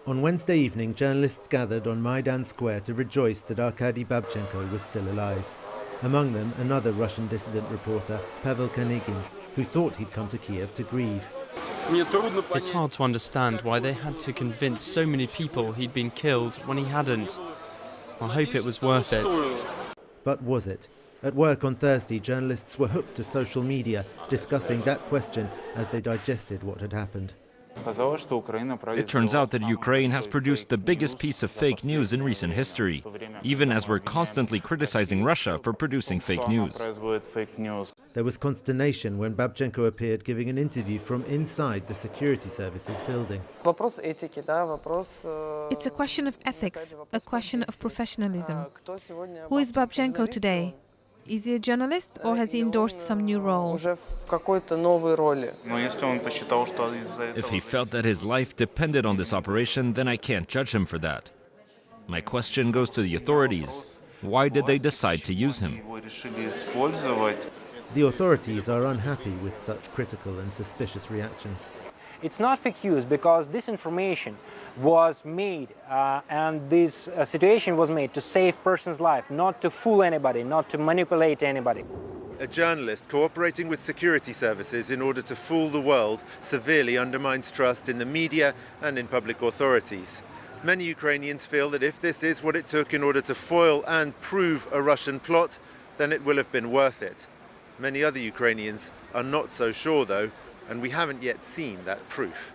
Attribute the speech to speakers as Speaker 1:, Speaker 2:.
Speaker 1: On Wednesday evening, journalists gathered on Maidan Square to rejoice that Arkady Babchenko was still alive. Among them, another Russian dissident reporter, Pavel Kanygin, who thought he'd come to Kiev to grieve.
Speaker 2: It's hard to understand why they had to convince so many people he'd been killed when he hadn't. I hope it was worth it.
Speaker 1: But was it? At work on Thursday, journalists were hooked to social media, discussing that question as they digested what had happened.
Speaker 3: It turns out that Ukraine has produced the biggest piece of fake news in recent history, even as we're constantly criticizing Russia for producing fake news.
Speaker 1: There was consternation when Babchenko appeared giving an interview from inside the security services building.
Speaker 4: It's a question of ethics, a question of professionalism. Who is Babchenko today? Is he a journalist or has he endorsed some new role?
Speaker 3: If he felt that his life depended on this operation, then I can't judge him for that. My question goes to the authorities. Why did they decide to use him?
Speaker 1: The authorities are unhappy with such critical and suspicious reactions.
Speaker 5: It's not fake news because this information was made and this situation was made to save person's life, not to fool anybody, not to manipulate anybody.
Speaker 1: A journalist cooperating with security services in order to fool the world severely undermines trust in the media and in public authorities. Many Ukrainians feel that if this is what it took in order to foil and prove a Russian plot, then it will have been worth it. Many other Ukrainians are not so sure, though, and we haven't yet seen that proof.